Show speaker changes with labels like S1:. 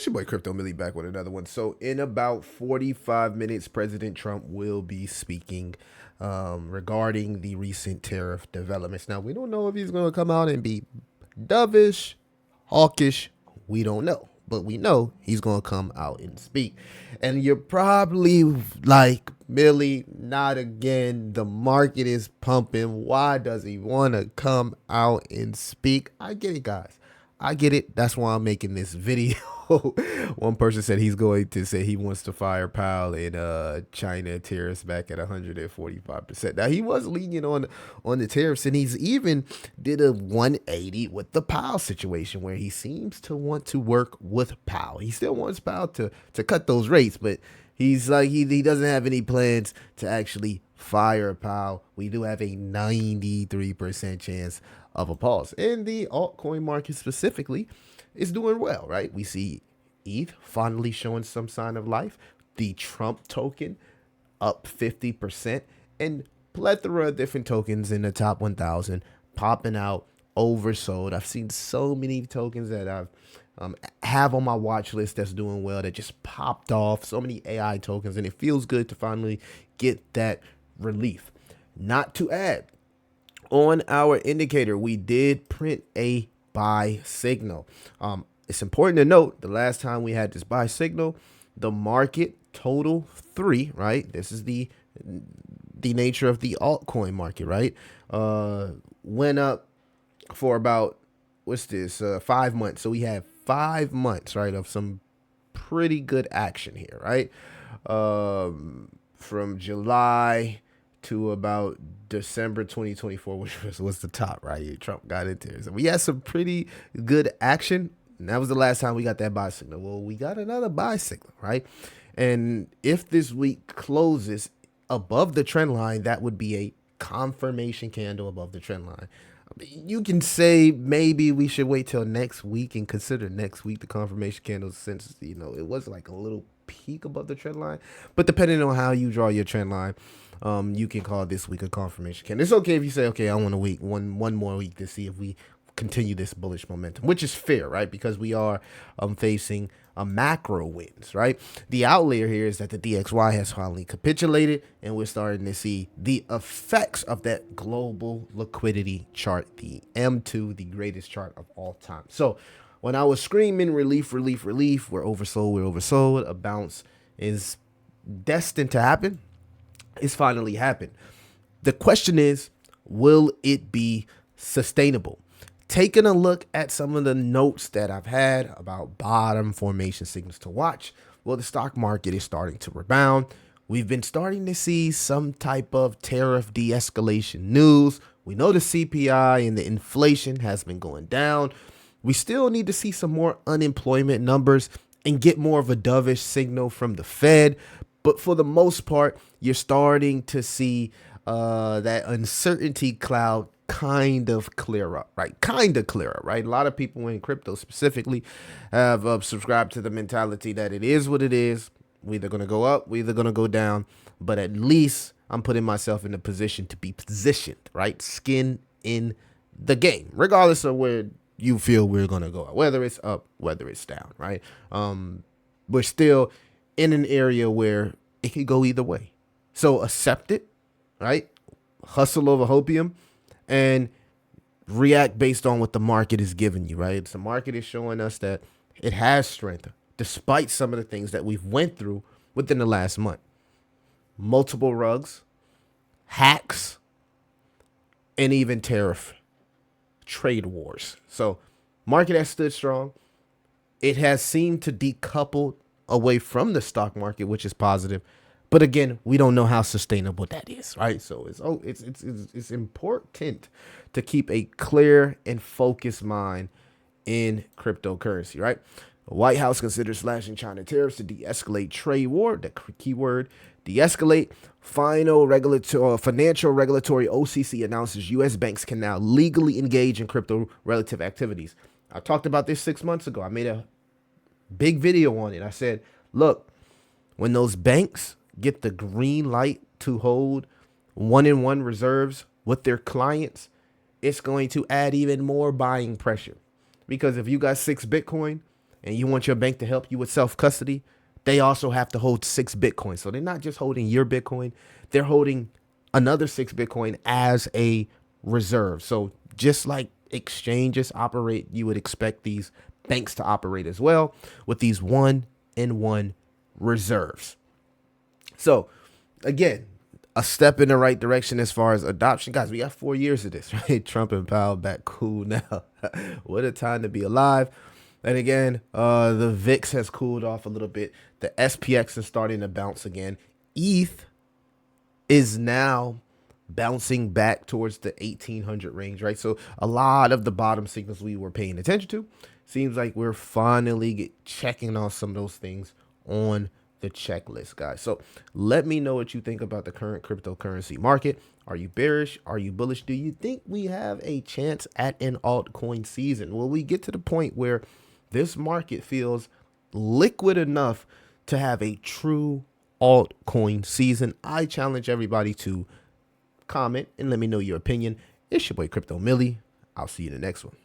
S1: It's your boy Crypto Millie back with another one. So in about 45 minutes, President Trump will be speaking regarding the recent tariff developments. Now, we don't know if he's going to come out and be dovish, hawkish. We don't know. But we know he's going to come out and speak. And you're probably like, Millie, not again. The market is pumping. Why does he want to come out and speak? I get it, guys. I get it. That's why I'm making this video. One person said he's going to say he wants to fire Powell and China tariffs back at 145%. Now, he was lenient on the tariffs, and he's even did a 180 with the Powell situation where he seems to want to work with Powell. He still wants Powell to cut those rates, but he's like he doesn't have any plans to actually fire Powell. We do have a 93% chance of a pause. And the altcoin market specifically is doing well, right? We see ETH finally showing some sign of life. The Trump token up 50%, and plethora of different tokens in the top 1,000 popping out, oversold. I've seen so many tokens that I've have on my watch list that's doing well that just popped off. So many AI tokens, and it feels good to finally get that relief. Not to add, on our indicator, we did print a buy signal. It's important to note the last time we had this buy signal, the market total 3, right? This is the nature of the altcoin market, right? Went up for about, 5 months. So we have 5 months, right, of some pretty good action here, right? From July to about December 2024, which was the top, right? Trump got into it. So we had some pretty good action. And that was the last time we got that buy signal. Well, we got another buy signal, right? And if this week closes above the trend line, that would be a confirmation candle above the trend line. You can say maybe we should wait till next week and consider next week the confirmation candle, since, it was like a little peak above the trend line. But depending on how you draw your trend line, you can call this week a confirmation candle. It's okay if you say, okay, I want to wait one more week to see if we continue this bullish momentum, which is fair, right? Because we are facing a macro winds, right? The outlier here is that the DXY has finally capitulated, and we're starting to see the effects of that global liquidity chart, the M2, the greatest chart of all time. So when I was screaming relief, we're oversold, a bounce is destined to happen. It's finally happened. The question is, will it be sustainable? Taking a look at some of the notes that I've had about bottom formation signals to watch, well, the stock market is starting to rebound. We've been starting to see some type of tariff de-escalation news. We know the CPI and the inflation has been going down. We still need to see some more unemployment numbers and get more of a dovish signal from the Fed. But for the most part, you're starting to see that uncertainty cloud kind of clear up, right? A lot of people in crypto specifically have subscribed to the mentality that it is what it is. We're either going to go up, we're either going to go down, but at least I'm putting myself in a position to be positioned, right? Skin in the game, regardless of where you feel we're going to go, whether it's up, whether it's down, right? We're still in an area where it could go either way. So accept it, right? Hustle over hopium and react based on what the market is giving you, right? The market is showing us that it has strength despite some of the things that we've went through within the last month. Multiple rugs, hacks, and even tariff trade wars. So market has stood strong. It has seemed to decouple away from the stock market, which is positive. But again, we don't know how sustainable that is, right? So it's important to keep a clear and focused mind in cryptocurrency, right? The White House considers slashing China tariffs to de-escalate trade war. The keyword, de-escalate. Financial regulatory OCC announces U.S. banks can now legally engage in crypto relative activities. I talked about this 6 months ago. I made a big video on it. I said, look, when those banks get the green light to hold one-in-one reserves with their clients, it's going to add even more buying pressure. Because if you got 6 Bitcoin and you want your bank to help you with self-custody, they also have to hold 6 Bitcoin. So they're not just holding your Bitcoin, they're holding another 6 Bitcoin as a reserve. So just like exchanges operate, you would expect these banks to operate as well with these 1-in-1 reserves. So again, a step in the right direction as far as adoption. Guys, we got 4 years of this, right? Trump and Powell back cool now. What a time to be alive. And again, the VIX has cooled off a little bit. The SPX is starting to bounce again. ETH is now bouncing back towards the 1800 range, right? So a lot of the bottom signals we were paying attention to, seems like we're finally checking on some of those things on the checklist, guys. So let me know what you think about the current cryptocurrency market. Are you bearish? Are you bullish? Do you think we have a chance at an altcoin season? Will we get to the point where this market feels liquid enough to have a true altcoin season? I challenge everybody to comment and let me know your opinion. It's your boy Crypto Millie. I'll see you in the next one.